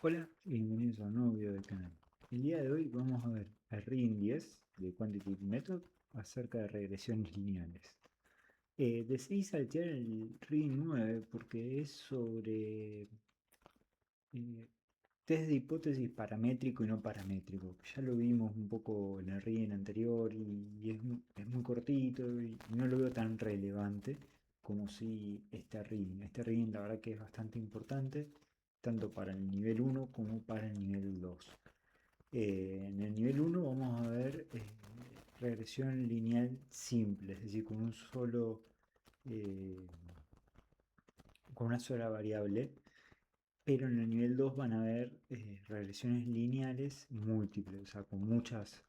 Hola y bienvenidos a un nuevo video del canal. El día de hoy vamos a ver el RIN 10 de Quantitative Method acerca de regresiones lineales. Decidí saltear el RIN 9 porque es sobre test de hipótesis paramétrico y no paramétrico. Ya lo vimos un poco en el RIN anterior y es muy cortito y no lo veo tan relevante como si este RIN. Este RIN la verdad que es bastante importante tanto para el nivel 1 como para el nivel 2. En el nivel 1 vamos a ver regresión lineal simple, es decir, eh, con una sola variable, pero en el nivel 2 van a haber regresiones lineales múltiples, o sea, con muchas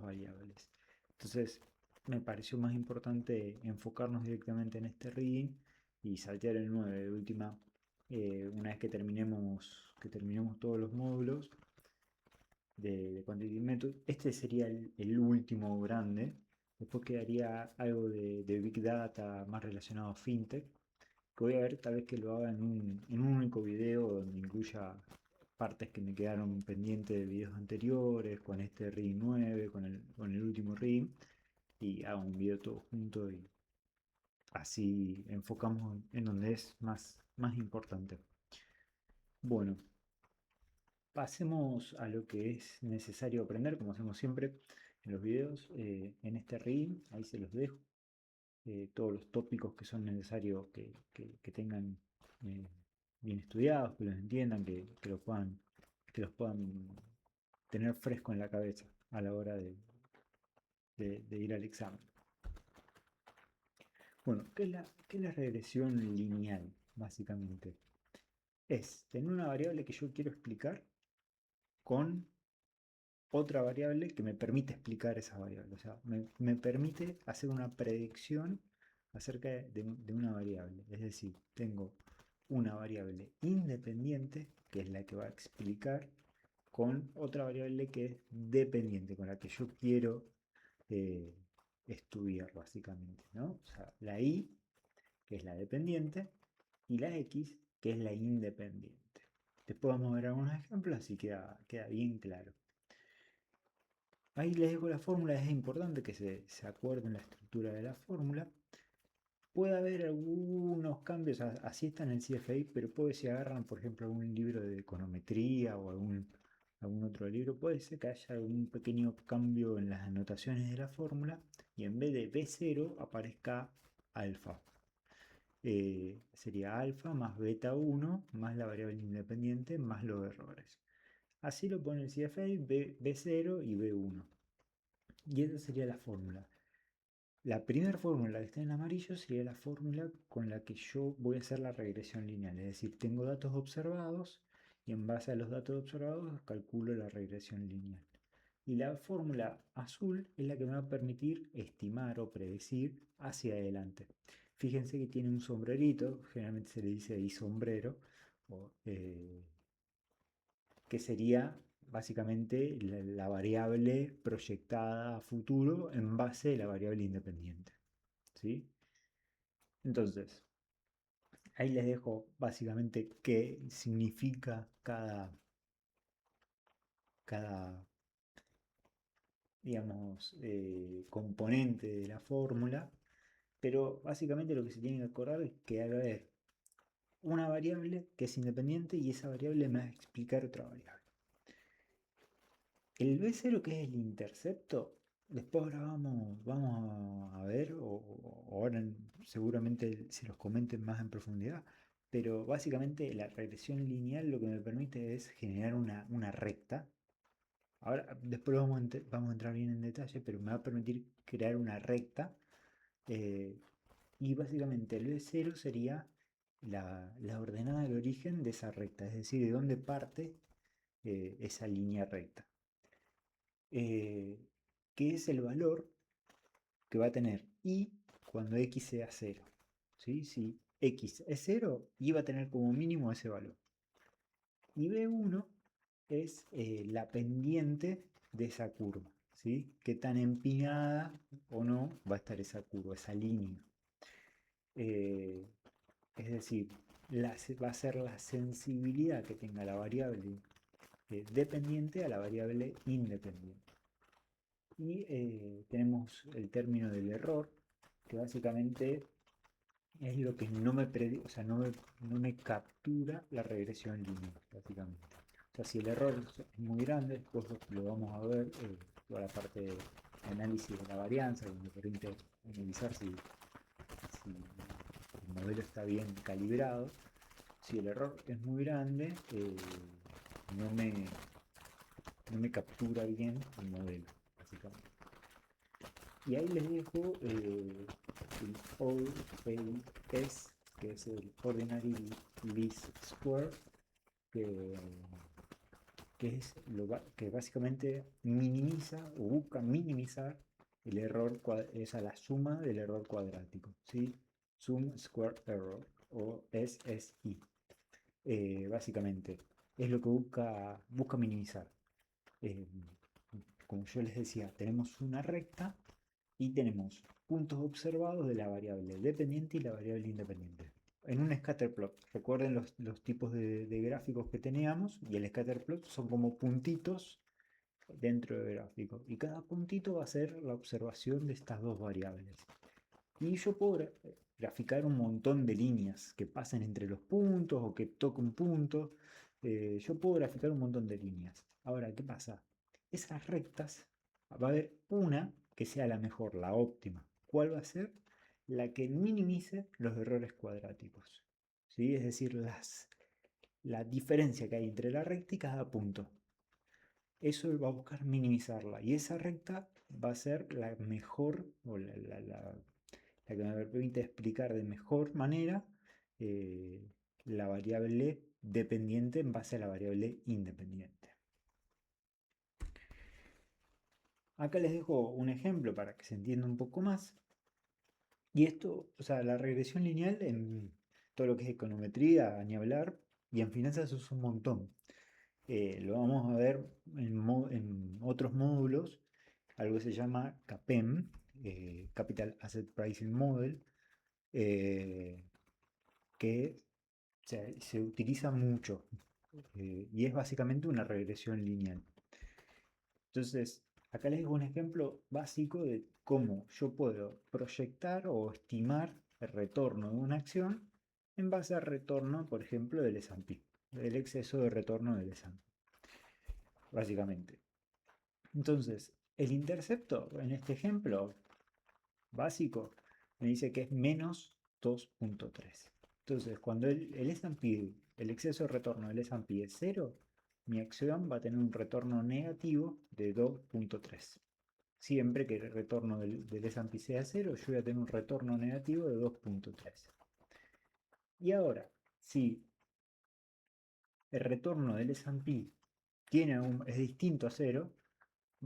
variables. Entonces, me pareció más importante enfocarnos directamente en este reading y saltear el 9 de última. Una vez que terminemos todos los módulos de Quantitative Method, este sería el último grande. Después quedaría algo de Big Data más relacionado a FinTech, que voy a ver tal vez que lo haga en un único video donde incluya partes que me quedaron pendientes de videos anteriores, con este RIM 9, con el último RIM, y hago un video todo junto y así enfocamos en donde es más importante. Bueno, pasemos a lo que es necesario aprender, como hacemos siempre en los videos, en este RIM, ahí se los dejo. Todos los tópicos que son necesarios que tengan eh, bien estudiados, que los entiendan, que los puedan tener fresco en la cabeza a la hora de ir al examen. Bueno, qué es la regresión lineal, básicamente? Es tener una variable que yo quiero explicar con otra variable que me permite explicar esa variable. O sea, me permite hacer una predicción acerca de una variable. Es decir, tengo una variable independiente, que es la que va a explicar, con otra variable que es dependiente, con la que yo quiero eh, estudiar básicamente, ¿no? O sea, la y, que es la dependiente, y la x, que es la independiente. Después vamos a ver algunos ejemplos, así queda bien claro. Ahí les dejo la fórmula, es importante que se acuerden la estructura de la fórmula. Puede haber algunos cambios, así está en el CFA, pero puede si agarran, por ejemplo, algún libro de econometría o algún otro libro, puede ser que haya algún pequeño cambio en las anotaciones de la fórmula y en vez de B0 aparezca alfa. Sería alfa más beta 1 más la variable independiente más los errores. Así lo pone el CFA, B0 y B1. Y esa sería la fórmula. La primera fórmula que está en amarillo sería la fórmula con la que yo voy a hacer la regresión lineal. Es decir, tengo datos observados y en base a los datos observados calculo la regresión lineal. Y la fórmula azul es la que me va a permitir estimar o predecir hacia adelante. Fíjense que tiene un sombrerito, generalmente se le dice ahí sombrero, o, que sería básicamente la variable proyectada a futuro en base a la variable independiente. ¿Sí? Entonces, ahí les dejo básicamente qué significa cada digamos, componente de la fórmula, pero básicamente lo que se tiene que acordar es que va a haber una variable que es independiente y esa variable me va a explicar otra variable. El B0, que es el intercepto, después ahora vamos a ver, o ahora seguramente se los comenten más en profundidad, pero básicamente la regresión lineal lo que me permite es generar una recta. Ahora, después vamos a entrar bien en detalle, pero me va a permitir crear una recta. eh, y básicamente el B0 sería la ordenada del origen de esa recta, es decir, de dónde parte esa línea recta. eh, que es el valor que va a tener y cuando x sea 0. ¿Sí? Si x es 0, y va a tener como mínimo ese valor. Y B1 es la pendiente de esa curva. ¿Sí? Qué tan empinada o no va a estar esa curva, esa línea. Es decir, va a ser la sensibilidad que tenga la variable dependiente a la variable independiente. Y tenemos el término del error, que básicamente es lo que no me, o sea, no me captura la regresión lineal, básicamente. O sea, si el error es muy grande, después lo vamos a ver, toda la parte de análisis de la varianza, donde permite analizar si el modelo está bien calibrado. Si el error es muy grande, no me, no me captura bien el modelo, básicamente. Y ahí les dejo el OLS, que es el Ordinary Least Square, que, que básicamente minimiza o busca minimizar el error, es a la suma del error cuadrático, ¿sí? Sum Square Error, o SSI. Básicamente es lo que busca minimizar. Eh, Como yo les decía, tenemos una recta y tenemos puntos observados de la variable dependiente y la variable independiente. En un scatterplot, recuerden los tipos de gráficos que teníamos, y el scatterplot son como puntitos dentro del gráfico, y cada puntito va a ser la observación de estas dos variables. Y yo puedo graficar un montón de líneas que pasen entre los puntos o que toquen un punto. Yo puedo graficar un montón de líneas. Ahora, ¿qué pasa? Esas rectas, va a haber una que sea la mejor, la óptima. ¿Cuál va a ser? La que minimice los errores cuadráticos. ¿Sí? Es decir, la diferencia que hay entre la recta y cada punto. Eso va a buscar minimizarla. Y esa recta va a ser la mejor, o la que me permite explicar de mejor manera eh, la variable dependiente en base a la variable independiente. Acá les dejo un ejemplo para que se entienda un poco más. Y esto, o sea, la regresión lineal en todo lo que es econometría, ni hablar, y en finanzas es un montón. Lo vamos a ver en otros módulos, algo que se llama CAPM, Capital Asset Pricing Model, que se utiliza mucho y es básicamente una regresión lineal. Entonces, acá les dejo un ejemplo básico de cómo yo puedo proyectar o estimar el retorno de una acción en base al retorno, por ejemplo, del S&P, del exceso de retorno del S&P, básicamente. Entonces, el intercepto en este ejemplo básico me dice que es menos 2.3. Entonces, cuando el S&P, el exceso de retorno del S&P es 0, mi acción va a tener un retorno negativo de 2.3. Siempre que el retorno del S&P sea 0, yo voy a tener un retorno negativo de 2.3. Y ahora, si el retorno del S&P es distinto a 0,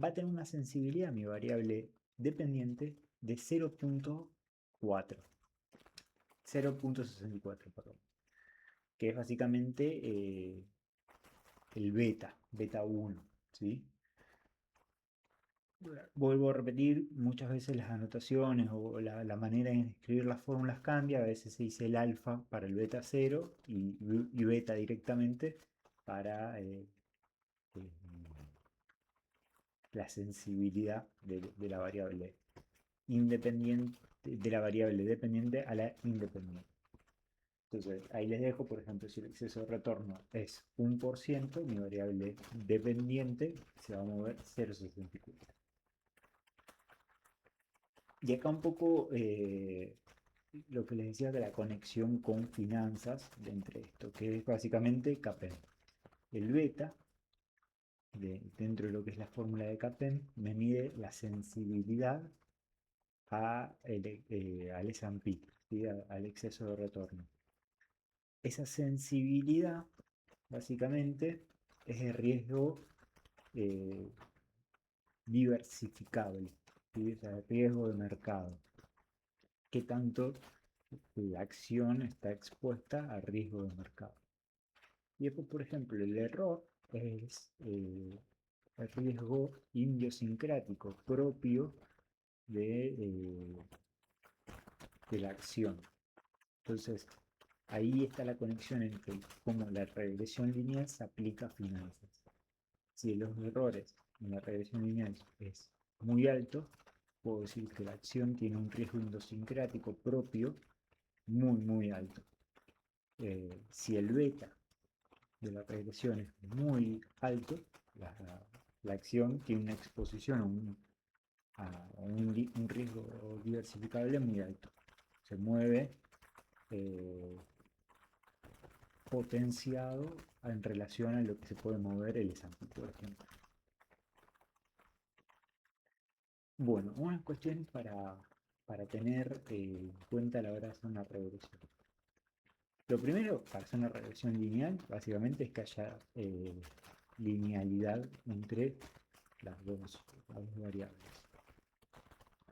va a tener una sensibilidad, mi variable dependiente, de 0.4. 0.64, perdón, que es básicamente el beta 1, ¿sí? Vuelvo a repetir, muchas veces las anotaciones o la manera de escribir las fórmulas cambia, a veces se dice el alfa para el beta 0 y beta directamente para la sensibilidad de la variable independiente, de la variable dependiente a la independiente. Entonces, ahí les dejo, por ejemplo, si el exceso de retorno es 1%, mi variable dependiente se va a mover 0,64. Y acá un poco lo que les decía de la conexión con finanzas de entre esto, que es básicamente CAPEM. El beta, dentro de lo que es la fórmula de CAPEM, me mide la sensibilidad al S&P, ¿sí? Al exceso de retorno. Esa sensibilidad, básicamente, es el riesgo diversificable, ¿sí? O sea, el riesgo de mercado. ¿Qué tanto la acción está expuesta a riesgo de mercado? Y después, por ejemplo, el error es el riesgo idiosincrático propio de la acción. Entonces, Ahí está la conexión entre cómo la regresión lineal se aplica a finanzas. Si los errores en la regresión lineal es muy alto, puedo decir que la acción tiene un riesgo idiosincrático propio muy alto. Si el beta de la regresión es muy alto, la acción tiene una exposición a un riesgo diversificable muy alto. Se mueve potenciado en relación a lo que se puede mover el S&P, por ejemplo. Bueno, unas cuestiones para tener en cuenta a la hora de hacer una regresión. Lo primero, para hacer una regresión lineal, básicamente es que haya linealidad entre las dos variables.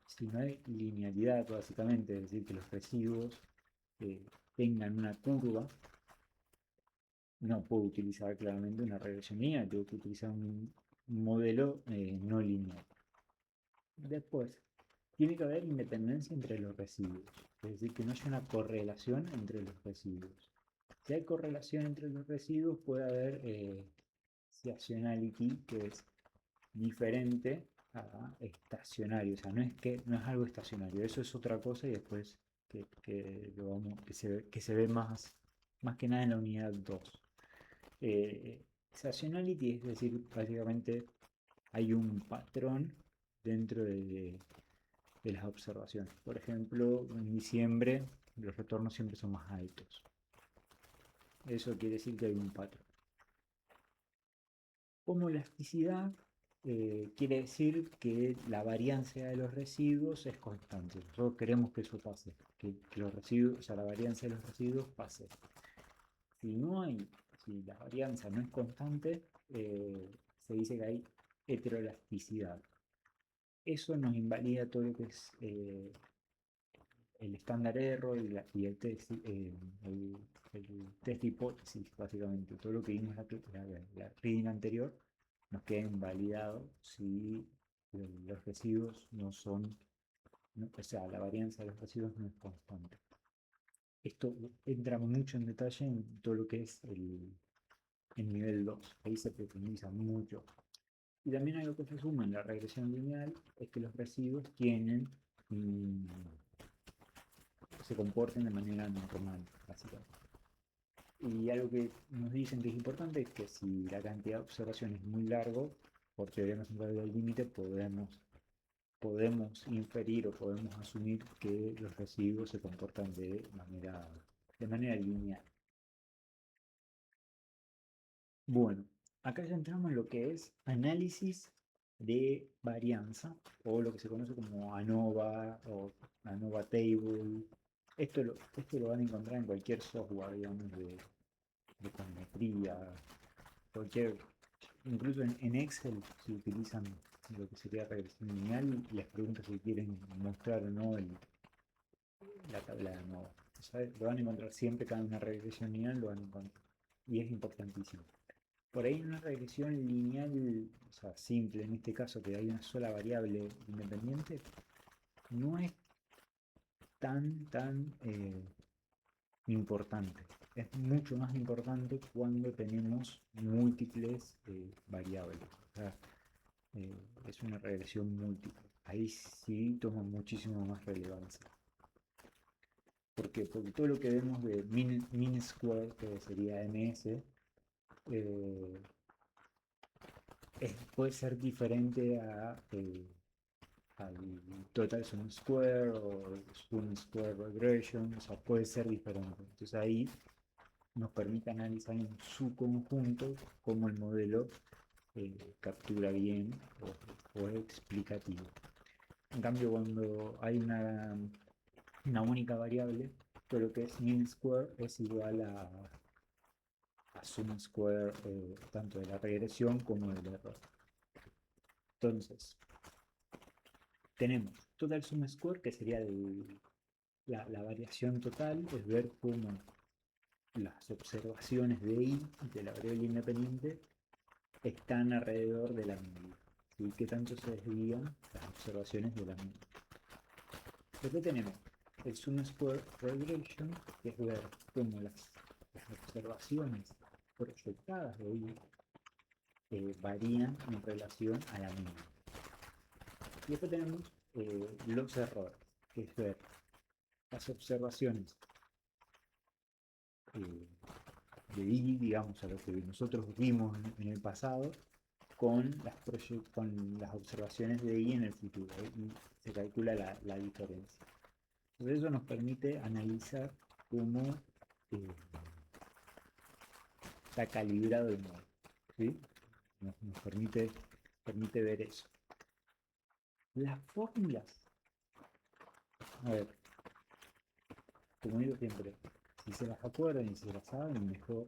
Si no hay linealidad, básicamente, es decir, que los residuos tengan una curva, no puedo utilizar claramente una regresión lineal, tengo que utilizar un modelo no lineal. Después, tiene que haber independencia entre los residuos, es decir, que no haya una correlación entre los residuos. Si hay correlación entre los residuos, puede haber seasonality, que es diferente a estacionario, o sea, no es algo estacionario, eso es otra cosa y después que se ve más que nada en la unidad 2. Seasonality es decir, básicamente hay un patrón dentro de las observaciones. Por ejemplo, en diciembre los retornos siempre son más altos. Eso quiere decir que hay un patrón. Como elasticidad quiere decir que la variancia de los residuos es constante. Nosotros queremos que eso pase, que los residuos, o sea, la variancia de los residuos pase. Si la varianza no es constante, se dice que hay heteroelasticidad. Eso nos invalida todo lo que es el estándar error y el test de hipótesis, básicamente. Todo lo que vimos la reading anterior nos queda invalidado si los residuos no son, o sea, la varianza de los residuos no es constante. Esto entra mucho en detalle en todo lo que es el nivel 2. Ahí se profundiza mucho. Y también algo que se suma en la regresión lineal es que los residuos se comporten de manera normal, básicamente. Y algo que nos dicen que es importante es que si la cantidad de observación es muy largo, por teorema central del límite, podemos inferir o podemos asumir que los residuos se comportan de manera lineal. Bueno, acá ya entramos en lo que es análisis de varianza, o lo que se conoce como ANOVA o ANOVA Table. Esto lo van a encontrar en cualquier software, digamos, de econometría, incluso en Excel, si utilizan lo que sería regresión lineal, les pregunto si quieren mostrar o no la tabla de ANOVA. Lo van a encontrar siempre, cada una regresión lineal lo van a encontrar. Y es importantísimo. Por ahí en una regresión lineal, o sea, simple, en este caso que hay una sola variable independiente, no es tan importante. Es mucho más importante cuando tenemos múltiples variables. O sea, es una regresión múltiple. Ahí sí toma muchísimo más relevancia. ¿Por qué? Porque todo lo que vemos de min square, que sería ms, puede ser diferente al total sum square o sum square regression, o sea, puede ser diferente. Entonces ahí nos permite analizar en su conjunto cómo el modelo captura bien o es explicativo. En cambio, cuando hay una única variable, todo lo que es mean square es igual a sum square tanto de la regresión como del error. Entonces, tenemos total sum square, que sería la variación total, es ver cómo las observaciones de I, de la variable independiente, están alrededor de la media. ¿Sí? ¿Qué tanto se desvían las observaciones de la media? Después tenemos el Sum Square Regression, que es ver cómo las observaciones proyectadas de I varían en relación a la media. Y después tenemos los errores, que es ver las observaciones de I, digamos, a lo que nosotros vimos en el pasado, con las observaciones de I en el futuro, y se calcula la diferencia. Entonces eso nos permite analizar cómo está calibrado el modelo, ¿sí? Nos permite ver eso. Las fórmulas, a ver, como digo siempre, si se las acuerdan y se las saben, mejor,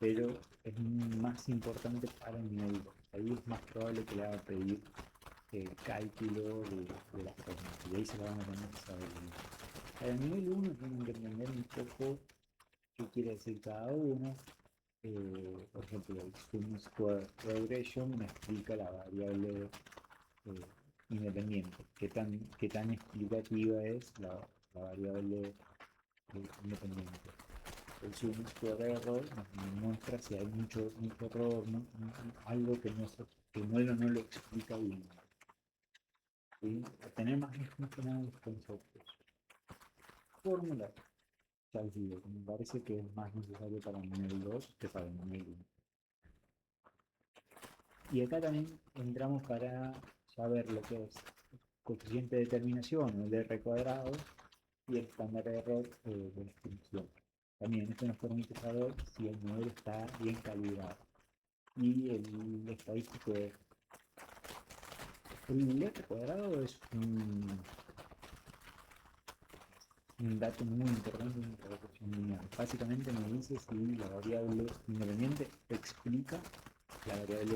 pero es más importante para el nivel 2. Ahí es más probable que le haga pedir el cálculo de las fórmulas, y ahí se la van a tener que saber bien. Para el nivel 1 tienen que entender un poco qué quiere decir cada uno. Por ejemplo, el Sum Square Regression me explica la variable independiente, qué tan explicativa es la variable independiente. El Sum Square Error nos muestra si hay mucho error, algo que el modelo no lo explica bien. ¿Sí? Tener más que nada los conceptos. Fórmulas, ya les digo, me parece que es más necesario para el nivel 2 que para el nivel 1. Y acá también entramos para saber lo que es coeficiente de determinación, el R cuadrado, y el estándar de error de la estimación. También esto nos permite saber si el modelo está bien calibrado. Y el estadístico es el R cuadrado es un dato muy importante en la regresión lineal. Básicamente me dice si la variable independiente explica la variable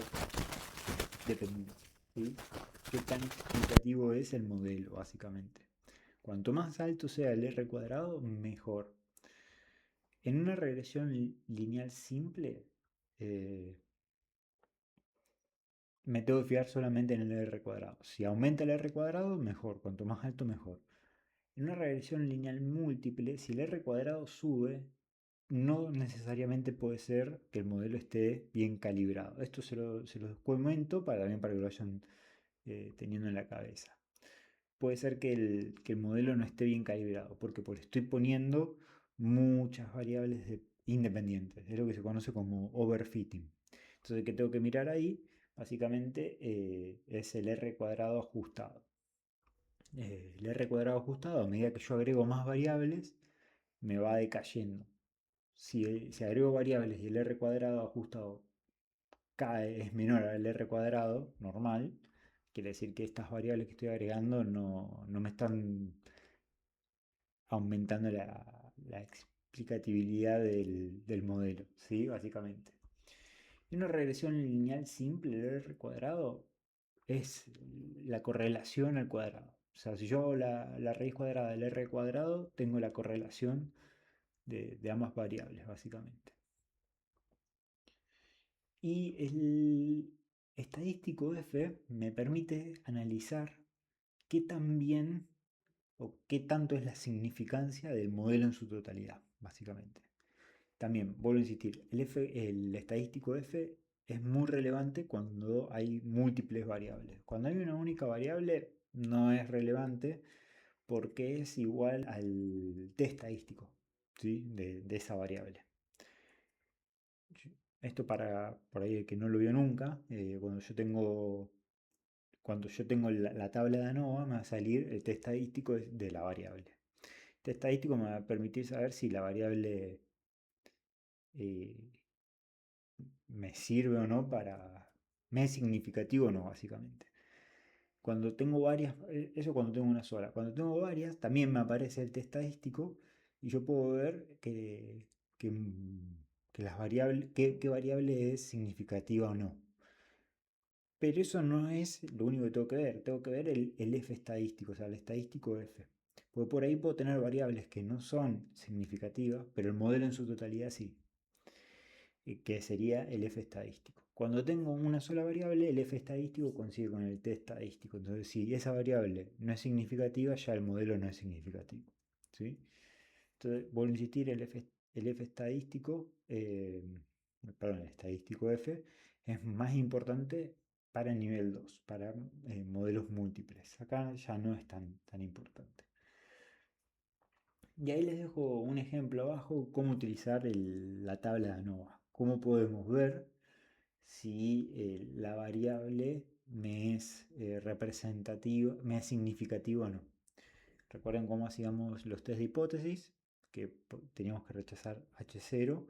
dependiente. ¿Sí? Qué tan explicativo es el modelo, básicamente. Cuanto más alto sea el R cuadrado, mejor. En una regresión lineal simple, eh, me tengo que fijar solamente en el R cuadrado. Si aumenta el R cuadrado, mejor. Cuanto más alto, mejor. En una regresión lineal múltiple, si el R cuadrado sube, no necesariamente puede ser que el modelo esté bien calibrado. Esto se los comento también para que lo vayan teniendo en la cabeza. Puede ser que el modelo no esté bien calibrado, porque estoy poniendo muchas variables independientes. Es lo que se conoce como overfitting. Entonces, ¿qué tengo que mirar ahí? Básicamente es el R cuadrado ajustado. El R cuadrado ajustado, a medida que yo agrego más variables, me va decayendo. Si agrego variables y el R cuadrado ajustado es menor al R cuadrado normal, quiere decir que estas variables que estoy agregando no me están aumentando la explicatibilidad del modelo, ¿sí? Básicamente. En una regresión lineal simple, el R cuadrado es la correlación al cuadrado. O sea, si yo hago la raíz cuadrada del R cuadrado, tengo la correlación de ambas variables, básicamente. Y el estadístico F me permite analizar qué tan bien o qué tanto es la significancia del modelo en su totalidad, básicamente. También, vuelvo a insistir, el estadístico F es muy relevante cuando hay múltiples variables. Cuando hay una única variable no es relevante porque es igual al t estadístico, ¿sí? de esa variable. Esto para por ahí el que no lo vio nunca, cuando yo tengo la tabla de ANOVA me va a salir el t estadístico de la variable. El t estadístico me va a permitir saber si la variable eh, me sirve o no me es significativo o no, básicamente. Cuando tengo varias, eso cuando tengo una sola. Cuando tengo varias, también me aparece el t estadístico y yo puedo ver que, que las variables, qué variable es significativa o no. Pero eso no es lo único que tengo que ver el F estadístico, o sea, el estadístico F. Porque por ahí puedo tener variables que no son significativas, pero el modelo en su totalidad sí, que sería el F estadístico. Cuando tengo una sola variable, el F estadístico coincide con el T estadístico. Entonces, si esa variable no es significativa, ya el modelo no es significativo. ¿sí? Entonces, vuelvo a insistir, el F estadístico, perdón, el estadístico F, es más importante para el nivel 2, para modelos múltiples. Acá ya no es tan importante. Y ahí les dejo un ejemplo abajo, cómo utilizar la tabla de ANOVA. Cómo podemos ver si la variable me es representativa, me es significativa o no. Recuerden cómo hacíamos los test de hipótesis, que teníamos que rechazar H0.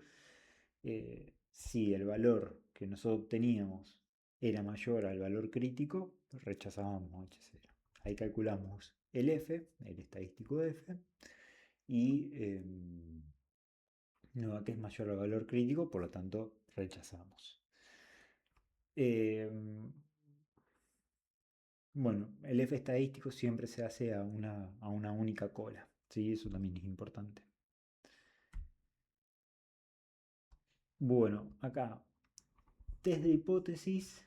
Si el valor que nosotros obteníamos era mayor al valor crítico, rechazábamos H0. Ahí calculamos el F, el estadístico F, y no da que es mayor al valor crítico, por lo tanto rechazamos. Bueno, el F estadístico siempre se hace a una única cola, ¿sí? Eso también es importante. Bueno, acá, test de hipótesis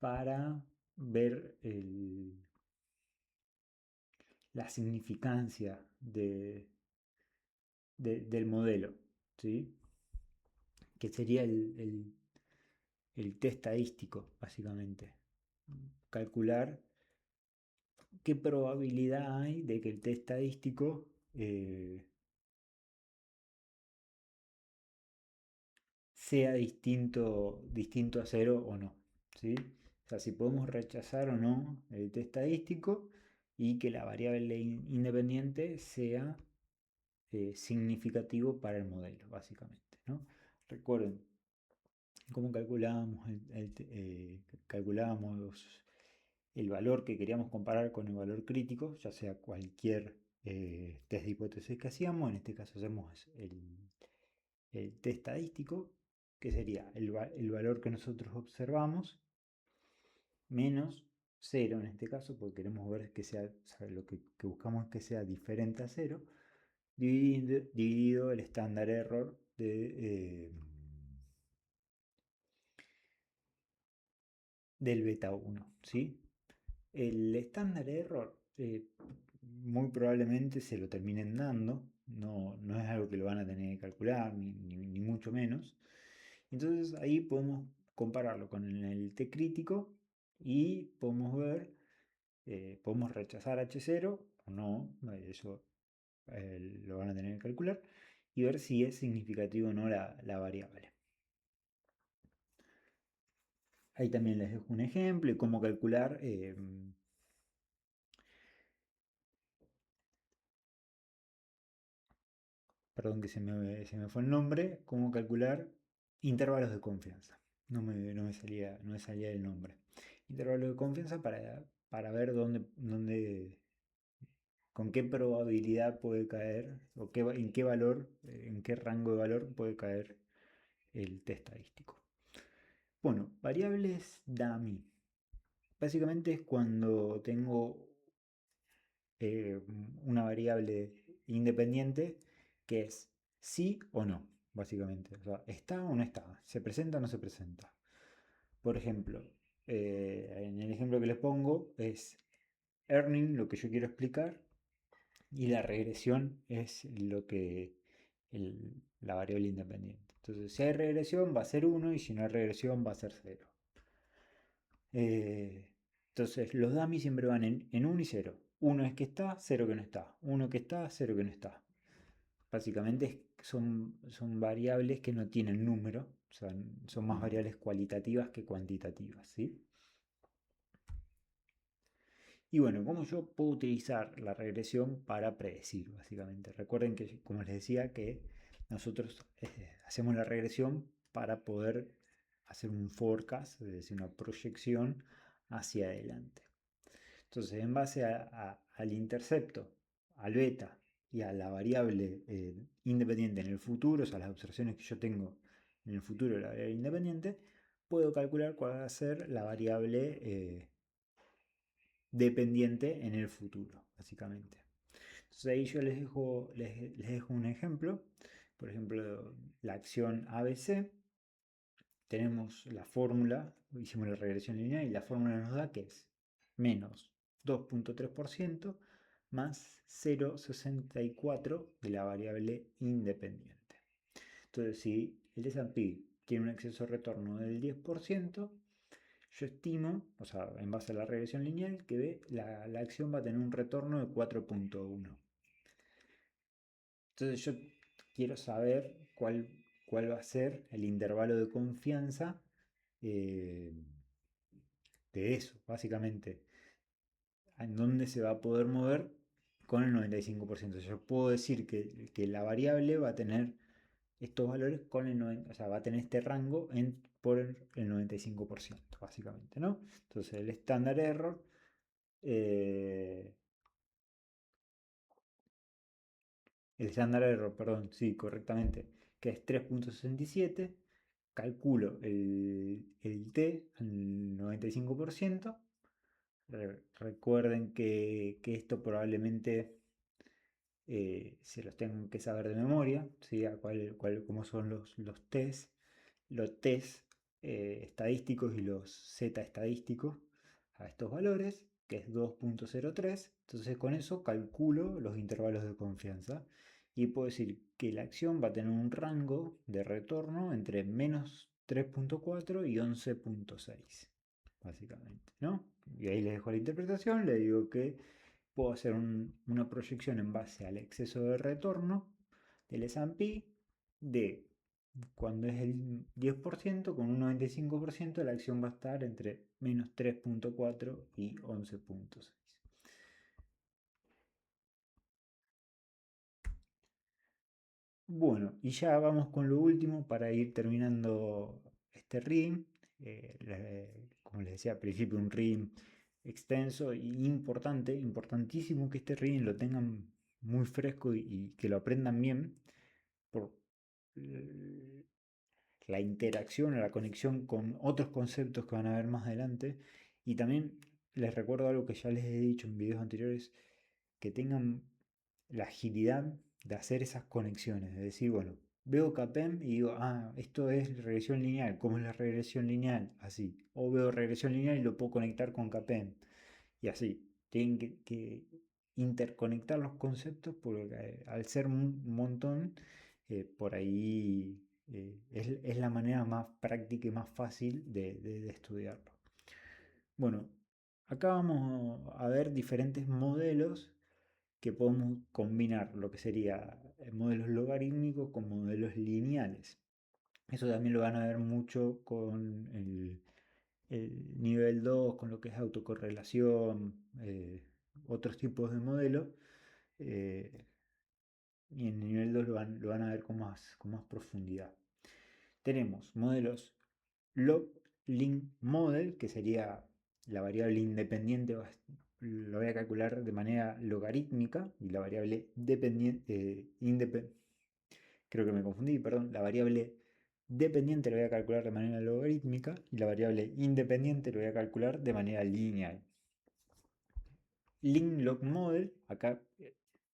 para ver la significancia del modelo, ¿sí? Que sería el test estadístico, básicamente. Calcular qué probabilidad hay de que el test estadístico sea distinto a cero o no, ¿sí? O sea, si podemos rechazar o no el test estadístico y que la variable independiente sea significativo para el modelo, básicamente, ¿no? Recuerden cómo calculábamos el valor que queríamos comparar con el valor crítico, ya sea cualquier test de hipótesis que hacíamos. En este caso hacemos el test estadístico, que sería el valor que nosotros observamos menos 0 en este caso, porque queremos ver que sea, lo que buscamos es que sea diferente a 0, dividido el estándar error del beta 1, ¿sí? El estándar error muy probablemente se lo terminen dando, no es algo que lo van a tener que calcular, ni mucho menos. Entonces ahí podemos compararlo con el T crítico y podemos ver, podemos rechazar H0 o no, eso lo van a tener que calcular, y ver si es significativo o no la variable. Ahí también les dejo un ejemplo y cómo calcular perdón que se me fue el nombre, cómo calcular intervalos de confianza. No me salía el nombre. Intervalos de confianza para ver con qué probabilidad puede caer, o en qué valor, en qué rango de valor puede caer el test estadístico. Bueno, variables dummy. Básicamente es cuando tengo una variable independiente que es sí o no, básicamente. O sea, está o no está, se presenta o no se presenta. Por ejemplo, en el ejemplo que les pongo es earning, lo que yo quiero explicar, y la regresión es la variable independiente. Entonces, si hay regresión va a ser 1 y si no hay regresión va a ser 0. Entonces, los dummies siempre van en 1 y 0. 1 es que está, 0 que no está. 1 que está, 0 que no está. Básicamente son variables que no tienen número, son más variables cualitativas que cuantitativas, ¿sí? Y bueno, ¿cómo yo puedo utilizar la regresión para predecir, básicamente? Recuerden que, como les decía, que nosotros hacemos la regresión para poder hacer un forecast, es decir, una proyección hacia adelante. Entonces, en base al intercepto, al beta y a la variable independiente en el futuro, o sea, las observaciones que yo tengo en el futuro de la variable independiente, puedo calcular cuál va a ser la variable dependiente en el futuro, básicamente. Entonces ahí yo les dejo un ejemplo. Por ejemplo, la acción ABC. Tenemos la fórmula, hicimos la regresión lineal y la fórmula nos da que es menos 2.3% más 0,64 de la variable independiente. Entonces, si el S&P tiene un exceso de retorno del 10%, yo estimo, o sea, en base a la regresión lineal, que la acción va a tener un retorno de 4,1. Entonces yo quiero saber cuál va a ser el intervalo de confianza eh, de eso, básicamente. En dónde se va a poder mover con el 95%. Yo puedo decir que la variable va a tener estos valores con el 90, o sea, va a tener este rango por el 95%, básicamente, ¿no? Entonces el estándar error, eh, perdón, sí, correctamente, que es 3,67, calculo el t al 95%. Recuerden que esto probablemente se los tengan que saber de memoria, ¿sí? Cómo son los test, los test estadísticos y los z estadísticos a estos valores, que es 2,03. Entonces con eso calculo los intervalos de confianza y puedo decir que la acción va a tener un rango de retorno entre menos 3,4 y 11,6, básicamente, ¿no? Y ahí les dejo la interpretación, le digo que puedo hacer una proyección en base al exceso de retorno del S&P de cuando es el 10%, con un 95% la acción va a estar entre menos 3,4 y 11,6. Bueno, y ya vamos con lo último para ir terminando este RIM. Como les decía al principio, un RIM extenso e importante, importantísimo que este RIM lo tengan muy fresco y que lo aprendan bien por eh, la interacción o la conexión con otros conceptos que van a ver más adelante. Y también les recuerdo algo que ya les he dicho en videos anteriores, que tengan la agilidad de hacer esas conexiones, de decir, bueno, veo CAPEM y digo, ah, esto es regresión lineal, ¿cómo es la regresión lineal? Así. O veo regresión lineal y lo puedo conectar con CAPEM. Y así. Tienen que interconectar los conceptos porque al ser un montón, por ahí es la manera más práctica y más fácil de estudiarlo. Bueno, acá vamos a ver diferentes modelos que podemos combinar lo que sería modelos logarítmicos con modelos lineales. Eso también lo van a ver mucho con el nivel 2, con lo que es autocorrelación, otros tipos de modelos. eh, y en el nivel 2 lo van a ver con más profundidad. Tenemos modelos log-link model, que sería la variable independiente, lo voy a calcular de manera logarítmica, y la variable dependiente, creo que me confundí, perdón, la variable dependiente lo voy a calcular de manera logarítmica y la variable independiente lo voy a calcular de manera lineal. Link log model, acá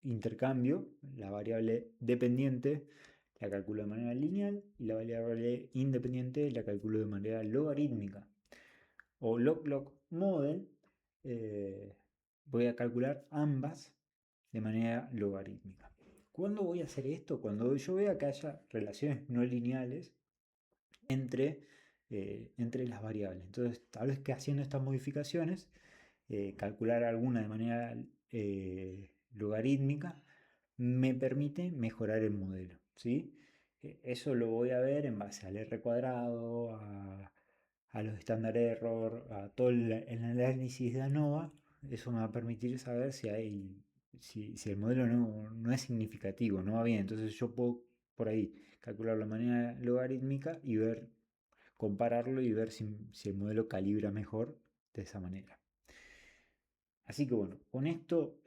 intercambio, la variable dependiente la calculo de manera lineal y la variable independiente la calculo de manera logarítmica. O log model, eh, voy a calcular ambas de manera logarítmica. ¿Cuándo voy a hacer esto? Cuando yo vea que haya relaciones no lineales entre las variables. Entonces, tal vez que haciendo estas modificaciones, calcular alguna de manera logarítmica me permite mejorar el modelo, ¿sí? Eso lo voy a ver en base al R cuadrado, a los estándar error, a todo el análisis de ANOVA. Eso me va a permitir saber si el modelo no es significativo, no va bien. Entonces yo puedo por ahí calcularlo de manera logarítmica y compararlo y ver si el modelo calibra mejor de esa manera. Así que bueno, con esto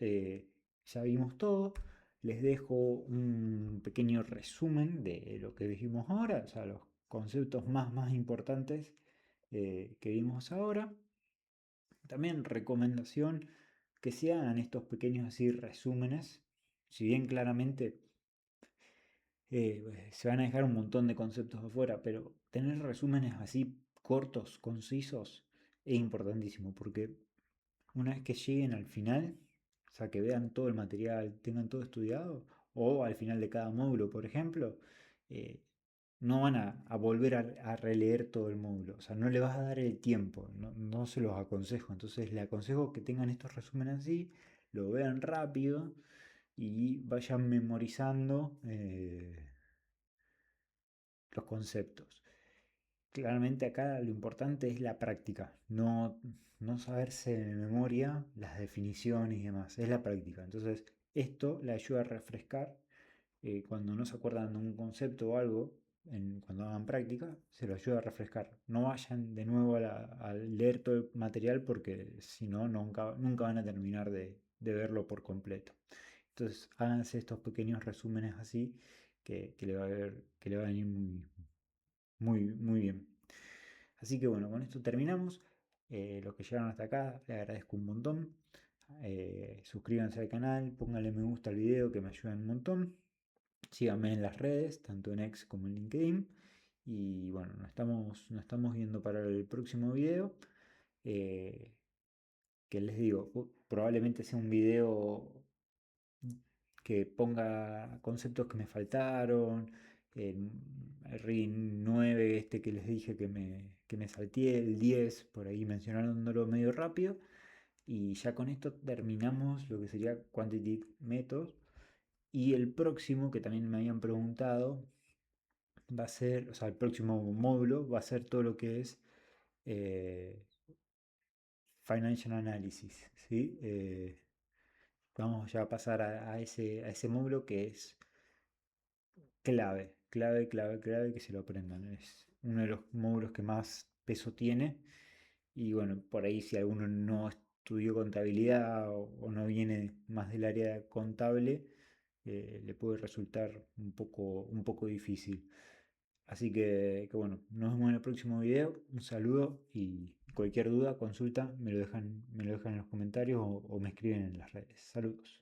ya vimos todo. Les dejo un pequeño resumen de lo que dijimos ahora, o sea, los conceptos más importantes que vimos ahora. También recomendación que se hagan estos pequeños así resúmenes, si bien claramente se van a dejar un montón de conceptos afuera, pero tener resúmenes así cortos, concisos, es importantísimo, porque una vez que lleguen al final, sea, que vean todo el material, tengan todo estudiado, o al final de cada módulo, por ejemplo, eh, no van a volver a releer todo el módulo, o sea, no le vas a dar el tiempo, no se los aconsejo, entonces le aconsejo que tengan estos resúmenes así, lo vean rápido y vayan memorizando los conceptos. Claramente acá lo importante es la práctica, no saberse de memoria las definiciones y demás, es la práctica. Entonces, esto le ayuda a refrescar cuando no se acuerdan de un concepto o algo, cuando hagan práctica, se lo ayuda a refrescar. No vayan de nuevo a leer todo el material porque si no, nunca van a terminar de verlo por completo. Entonces, háganse estos pequeños resúmenes así que le va a venir muy bien. Así que bueno, con esto terminamos. Los que llegaron hasta acá, les agradezco un montón. Suscríbanse al canal, pónganle me gusta al video que me ayudan un montón. Síganme en las redes, tanto en X como en LinkedIn. Y bueno, nos estamos viendo para el próximo video. eh, que les digo, probablemente sea un video que ponga conceptos que me faltaron, el RIN 9 este que les dije que me salté, el 10 por ahí mencionándolo medio rápido, y ya con esto terminamos lo que sería Quantitative Methods, y el próximo que también me habían preguntado va a ser, o sea, el próximo módulo va a ser todo lo que es eh, Financial Analysis, ¿sí? Vamos ya a pasar a ese módulo que es clave que se lo aprendan. Es uno de los módulos que más peso tiene. Y bueno, por ahí si alguno no estudió contabilidad o no viene más del área contable, le puede resultar un poco difícil. Así que bueno, nos vemos en el próximo video. Un saludo y cualquier duda, consulta, me lo dejan en los comentarios o me escriben en las redes. Saludos.